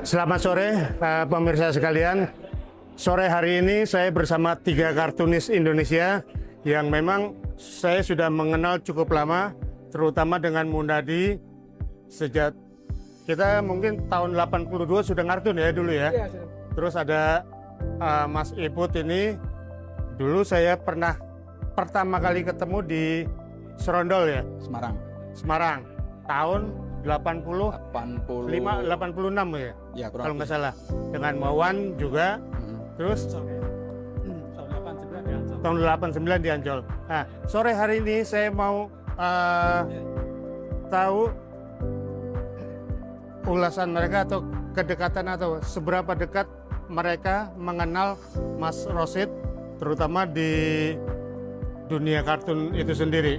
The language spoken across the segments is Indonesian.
Selamat sore pemirsa sekalian. Sore hari ini saya bersama 3 kartunis Indonesia yang memang saya sudah mengenal cukup lama, terutama dengan Munadi sejak kita mungkin tahun 82 sudah ngartun ya dulu ya. Terus ada Mas Iput ini, dulu saya pernah pertama kali ketemu di Serondol ya, Semarang tahun 86 ya, Ya, kalau nggak salah, dengan Mawan juga. Terus tahun 89 di Ancol. Nah, sore hari ini saya mau tahu ulasan mereka atau kedekatan atau seberapa dekat mereka mengenal Mas Rosid, terutama di dunia kartun itu sendiri.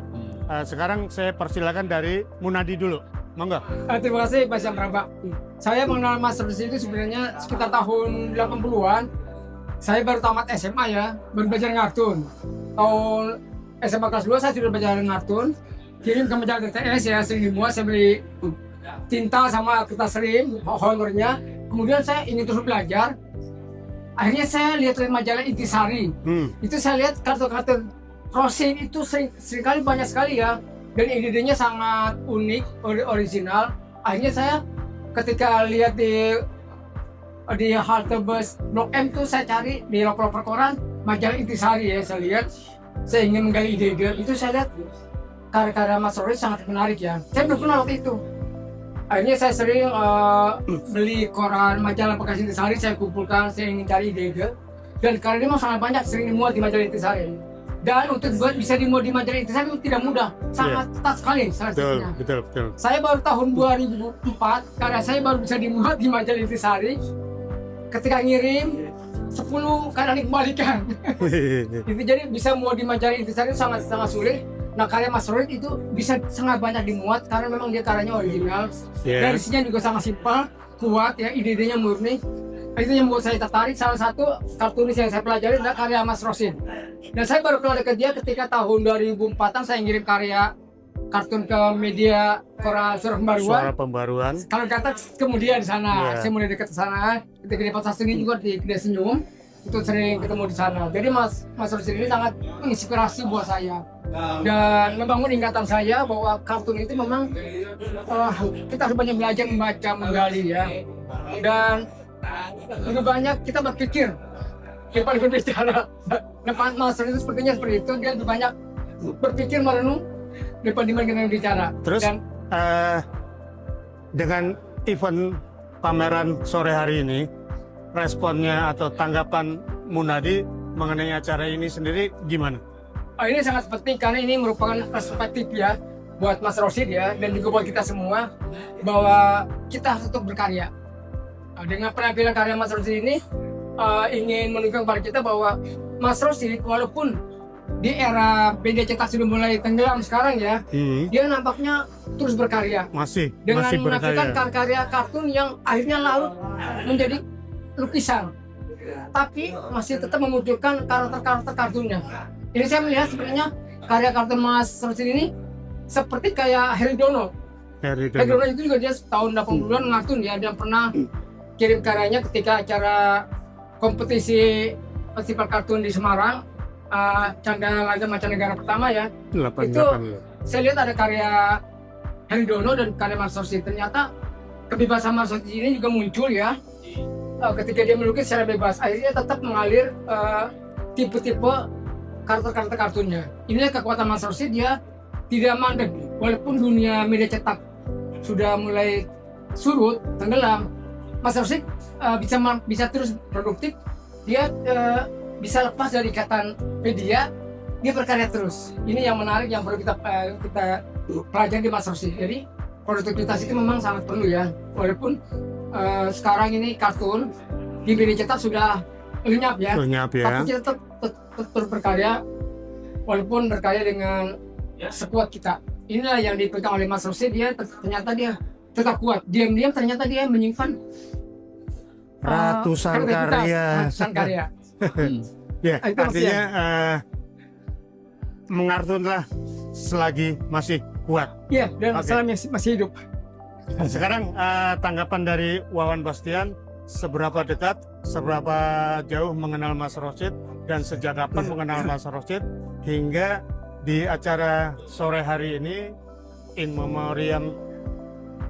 Sekarang saya persilakan dari Munadi dulu. Monggo. Terima kasih Pak Syamramba. Saya mengenal Mas Rosid itu sebenarnya sekitar tahun 80-an. Saya baru tamat SMA ya, baru belajar ngartun. Tahun SMA kelas 2 saya sudah belajar ngartun. Kirim ke majalah TTS ya, sering dimuat, saya beli tinta sama kertas rim, honornya. Kemudian saya ingin terus belajar. Akhirnya saya lihat dari majalah Intisari. Itu saya lihat kartun-kartun Rosid itu seringkali banyak sekali ya. Dan ide-idenya sangat unik, original. Akhirnya saya ketika lihat di halte bus Blok M tuh saya cari di loker koran majalah Intisari ya, saya lihat, saya ingin menggali ide-ide. Itu saya lihat karya-karya Mas Rosid sangat menarik ya. Saya belum kenal waktu itu. Akhirnya saya sering beli koran majalah bekas Intisari, saya kumpulkan, saya ingin cari ide-ide. Dan karya ini memang sangat banyak, sering dimuat di majalah Intisari. Dan untuk bisa dimuat di majalah Intisari itu tidak mudah, sangat ketat sekali seleksinya. Betul. Saya baru tahun 2004, karya saya baru bisa dimuat di majalah Intisari. Ketika ngirim 10 karya dikembalikan. Itu jadi bisa muat di majalah Intisari itu sangat sulit. Nah, karya Mas Rosid itu bisa sangat banyak dimuat karena memang dia karyanya original. Dari isinya juga sangat simpel, kuat ya, ide-idenya murni. Itu yang membuat saya tertarik. Salah satu kartunis yang saya pelajari adalah karya Mas Rosid. Dan saya baru kenal dekat dia ketika tahun 2004-an saya ngirim karya kartun ke media koran Suara Pembaruan. Kalau kata kemudian di sana, saya mulai dekat ke sana. Ketika di Pasar Seni juga di Kedai Senyum, itu sering ketemu di sana. Jadi Mas Rosid ini sangat menginspirasi buat saya dan membangun ingatan saya bahwa kartun itu memang kita harus banyak belajar membaca, menggali ya. Dan lebih banyak kita berpikir daripada berbicara. Nah, Mas Rosid itu sepertinya seperti itu, dia lebih banyak berpikir, merenung daripada kita bicara. Terus dan dengan event pameran sore hari ini, responnya atau tanggapan Munadi mengenai acara ini sendiri gimana? Ini sangat penting karena ini merupakan perspektif ya buat Mas Rosid ya, dan juga buat kita semua bahwa kita harus tetap berkarya. Dengan penampilan karya Mas Rosid ini ingin menunjukkan kepada kita bahwa Mas Rosid walaupun di era media cetak sudah mulai tenggelam sekarang ya, dia nampaknya terus berkarya. Masih Menampilkan karya kartun yang akhirnya larut menjadi lukisan, tapi masih tetap memunculkan karakter kartunnya. Ini saya melihat sebenarnya karya kartun Mas Rosid ini seperti kayak Heri Dono itu juga dia tahun 80-an ngartun ya, dia pernah kirim karyanya ketika acara kompetisi festival kartun di Semarang, Canda Laga Mancanegara pertama ya. Itu saya lihat ada karya Heri Dono dan karya Mas Rosid. Ternyata kebebasan Mas Rosid ini juga muncul ya. Ketika dia melukis secara bebas, akhirnya tetap mengalir tipe-tipe karakter kartunnya. Inilah kekuatan Mas Rosid, dia tidak mandek walaupun dunia media cetak sudah mulai surut, tenggelam. Mas Rosid bisa terus produktif, dia bisa lepas dari ikatan media, dia berkarya terus. Ini yang menarik yang perlu kita pelajari di Mas Rosid. Jadi produktivitas itu memang sangat perlu ya, walaupun sekarang ini kartun di media cetak sudah lenyap ya. Tapi kita tetap berkarya, walaupun berkarya dengan sekuat kita. Inilah yang dipegang oleh Mas Rosid, dia ternyata dia tetap kuat. Diam-diam ternyata dia menyimpan ratusan karya. Ya, artinya mengartunlah selagi masih kuat. Iya, dan selama masih hidup. Sekarang tanggapan dari Wawan Bastian, seberapa dekat, seberapa jauh mengenal Mas Rosid, dan sejak kapan mengenal Mas Rosid hingga di acara sore hari ini in memoriam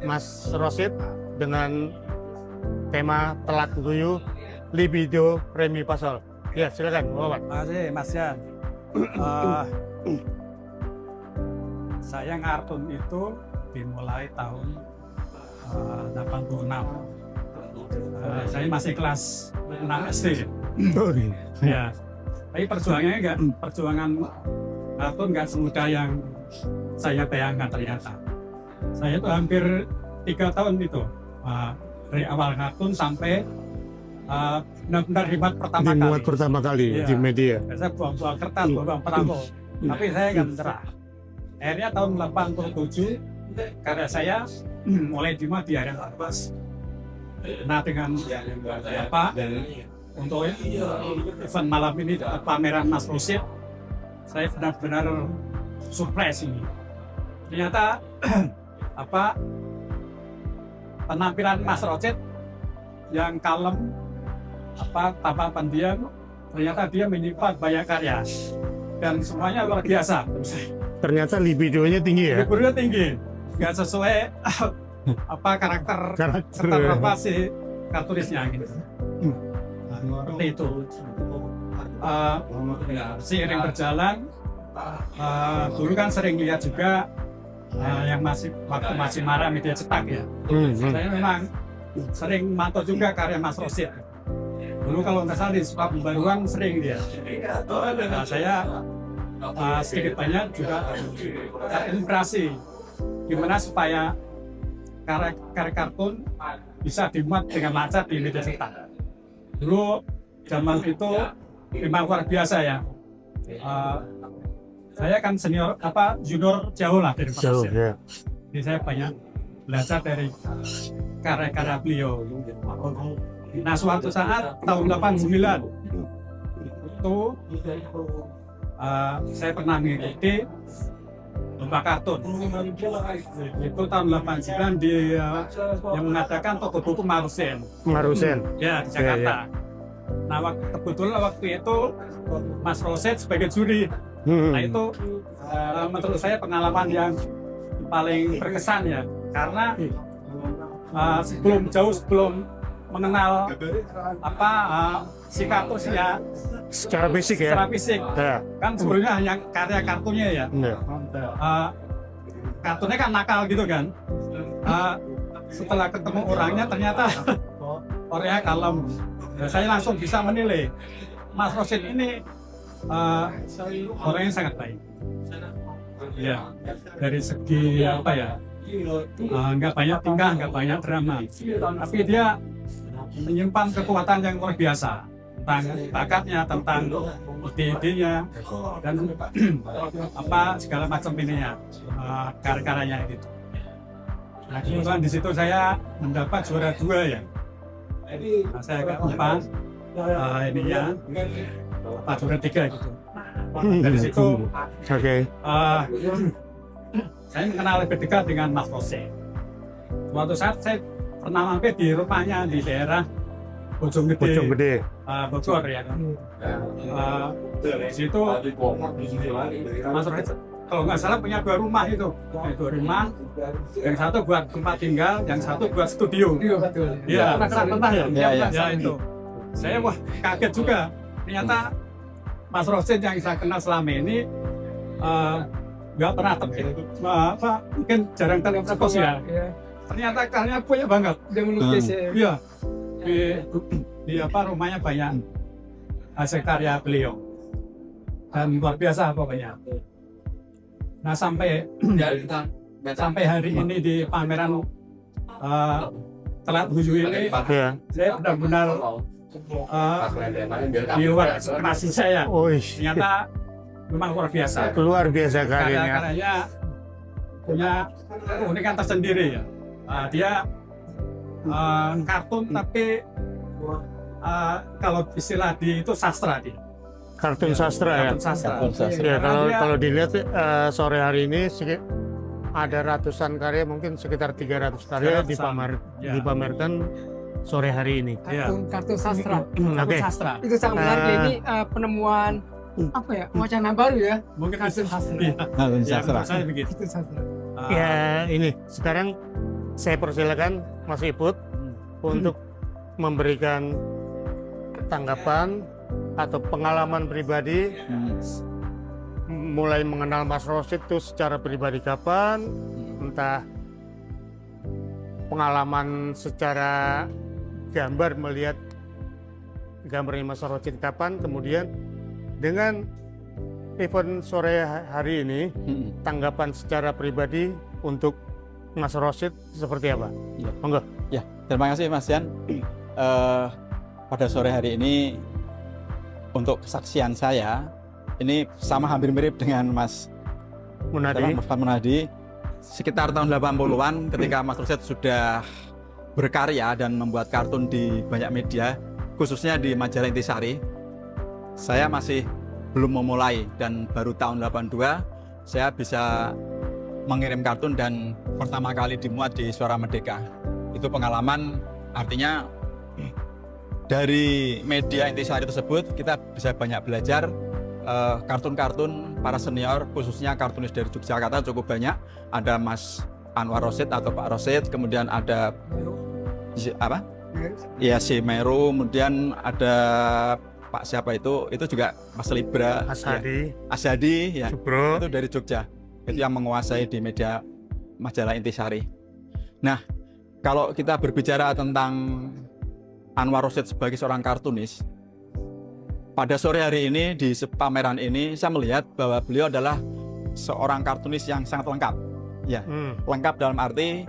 Mas Rosid dengan tema Telat Guyu Libido Remi Pasol. Ya, silakan Wawan. Terima kasih Mas Yan. Saya ngartun itu dimulai tahun 86. Saya masih kelas 6 SD. Ya. Tapi perjuangannya perjuangan kartun nggak semudah yang saya bayangkan ternyata. Saya itu hampir 3 tahun itu dari awal kartun sampai benar-benar hebat Dimuat pertama kali Iya. di media. Saya buang-buang kertas, buang perangko. Tapi saya nggak menyerah. Akhirnya tahun 87 karya saya mulai dimuat di harian Kompas. Nah dengan apa untuk event malam ini pameran Mas Rosid, saya benar-benar surprise ini. Ternyata apa penampilan Mas Rosid yang kalem, tanpa pendiam, ternyata dia menyimpan banyak karya dan semuanya luar biasa. Ternyata libidonya tinggi ya. Libidonya tinggi, nggak sesuai karakter apa sih kartunisnya gitu. Seperti itu. Seiring berjalan, dulu kan sering lihat juga yang waktu masih marah media cetak ya. Saya memang sering mantau juga karya Mas Rosid. Dulu kalau nggak salah di Suka Pembaruan sering dia. Saya sedikit banyak juga terinspirasi gimana supaya karya kartun bisa dimuat dengan lancar di media cetak. Dulu zaman itu memang luar biasa ya. Saya kan junior jauh lah dari Mas Rosid. Ya. Jadi saya banyak belajar dari karya-karya beliau. Nah suatu saat tahun 89 itu saya pernah mengikuti lomba kartun. Itu tahun 89 yang mengadakan toko buku Marusen. Ya di Jakarta. Nah kebetulan waktu itu Mas Rosid sebagai juri. Nah itu menurut saya pengalaman yang paling berkesan ya, karena sebelum mengenal si kartusnya Secara fisik ya. secara fisik, Ya. kan sebelumnya hanya karya kartunya ya. Ya. Kartunnya kan nakal gitu kan. Setelah ketemu orangnya ternyata orangnya kalem. Nah, saya langsung bisa menilai Mas Rosid ini orangnya sangat baik. Ya, dari segi nggak banyak tingkah, nggak banyak drama, tapi dia menyimpan kekuatan yang luar biasa tentang bakatnya, tentang ide-idenya, dan segala macam ininya, karya-karyanya gitu. Nah, kebetulan di situ saya mendapat juara 2 ya. Nah, saya agak lupa juara 3 gitu. Dari situ saya mengenal lebih dekat dengan Mas Rosid. Suatu saat saya pernah mampir di rumahnya di daerah Bojonggede, Bogor ya. Di situ Mas Rosid kalau nggak salah punya 2 rumah itu. 2 rumah, yang satu buat tempat tinggal, yang satu buat studio. Iya, pernah ya. Ya itu. Saya kaget juga. Ternyata Mas Rosid yang saya kenal selama ini nggak pernah mungkin jarang terfokus ya. Ternyata karyanya banyak banget. Dia melukis ya. Iya. Di rumahnya banyak hasil karya beliau. Dan luar biasa pokoknya. Nah sampai hari ini di pameran Telat Guyu ini, saya benar-benar di luar ekspektasi saya. Ternyata memang luar biasa. Luar biasa karyanya. Karya-karyanya punya keunikan tersendiri ya. Dia kartun tapi kalau istilah itu sastra dia. Kartun sastra ya. Kartun sastra. Ya, kalau dilihat sore hari ini ada ratusan karya, mungkin sekitar 300 karya 300-an. Ya. dipamerkan sore hari ini. Kartun sastra. Oke. Sastra. Itu sangat menarik. Ini penemuan apa ya, wacana baru ya. Mungkin Kartun sastra. Kartun Ya, sastra. menurut saya begitu. Kartun sastra. Ya, ini sekarang saya persilakan Mas Iput untuk memberikan tanggapan atau pengalaman pribadi mulai mengenal Mas Rosid itu secara pribadi kapan, entah pengalaman secara gambar melihat gambarnya Mas Rosid kapan, kemudian dengan event sore hari ini tanggapan secara pribadi untuk Mas Rosid seperti apa? Ya. Monggo. Ya, terima kasih Mas Yan. Pada sore hari ini untuk kesaksian saya ini sama hampir mirip dengan Mas Munadi. Munadi. Sekitar tahun 80-an ketika Mas Rosid sudah berkarya dan membuat kartun di banyak media, khususnya di majalah Intisari, saya masih belum memulai, dan baru tahun 82 saya bisa mengirim kartun dan pertama kali dimuat di Suara Merdeka. Itu pengalaman, artinya dari media Intisari tersebut kita bisa banyak belajar. Kartun-kartun para senior, khususnya kartunis dari Yogyakarta cukup banyak. Ada Mas Anwar Rosid atau Pak Rosid, kemudian ada apa? Ya, si Meru, kemudian ada Pak siapa itu juga Mas Libra, Ashadi, Ashadi ya. Subro. Itu dari Jogja. Itu yang menguasai di media majalah Intisari. Nah, kalau kita berbicara tentang Anwar Rosid sebagai seorang kartunis, pada sore hari ini di pameran ini saya melihat bahwa beliau adalah seorang kartunis yang sangat lengkap. Ya, lengkap dalam arti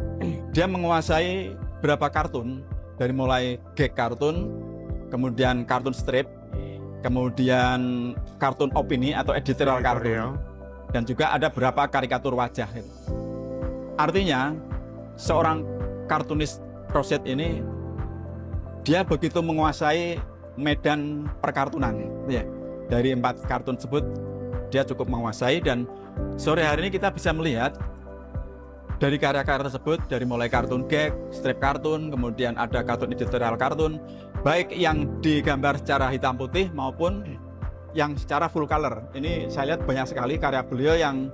dia menguasai berapa kartun, dari mulai gag kartun, kemudian kartun strip, kemudian kartun opini atau editorial kartun, dan juga ada beberapa karikatur wajah. Artinya seorang kartunis Rosid ini dia begitu menguasai medan perkartunan, ya. Dari 4 kartun tersebut dia cukup menguasai, dan sore hari ini kita bisa melihat dari karya-karya tersebut, dari mulai kartun gag, strip kartun, kemudian ada kartun editorial kartun, baik yang digambar secara hitam putih maupun yang secara full color. Ini saya lihat banyak sekali karya beliau yang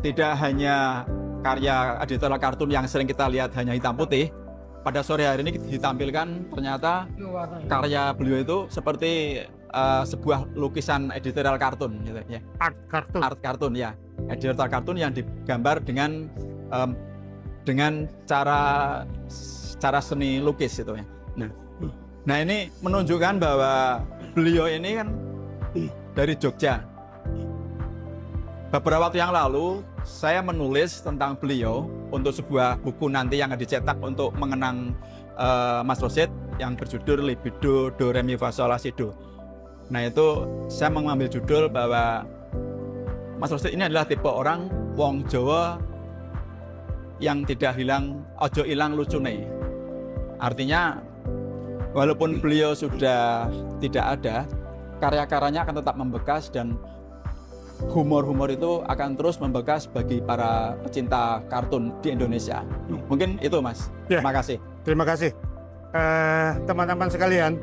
tidak hanya karya editorial kartun yang sering kita lihat hanya hitam putih. Pada sore hari ini ditampilkan ternyata karya beliau itu seperti sebuah lukisan editorial kartun, gitu ya. Art kartun ya, editorial kartun yang digambar dengan cara seni lukis itu ya. Nah ini menunjukkan bahwa beliau ini kan dari Jogja. Beberapa waktu yang lalu saya menulis tentang beliau untuk sebuah buku nanti yang akan dicetak untuk mengenang Mas Rosid yang berjudul Libido Do Re Mi Fa Sol La Si Do. Nah itu saya mengambil judul bahwa Mas Rosid ini adalah tipe orang wong Jawa yang tidak hilang, ojo ilang lucune. Artinya walaupun beliau sudah tidak ada, karya-karyanya akan tetap membekas, dan humor-humor itu akan terus membekas bagi para pecinta kartun di Indonesia. Mungkin itu Mas. Ya. Terima kasih. Terima kasih. Teman-teman sekalian,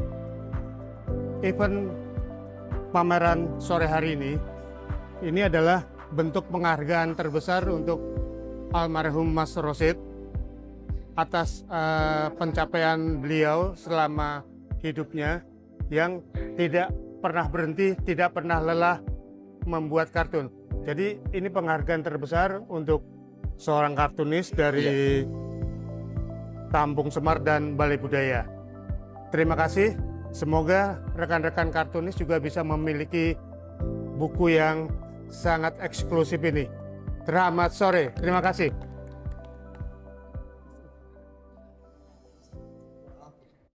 event pameran sore hari ini adalah bentuk penghargaan terbesar untuk almarhum Mas Rosid atas pencapaian beliau selama hidupnya yang tidak pernah berhenti, tidak pernah lelah membuat kartun. Jadi ini penghargaan terbesar untuk seorang kartunis dari Kampung Semar dan Balai Budaya. Terima kasih. Semoga rekan-rekan kartunis juga bisa memiliki buku yang sangat eksklusif ini. Selamat sore. Terima kasih.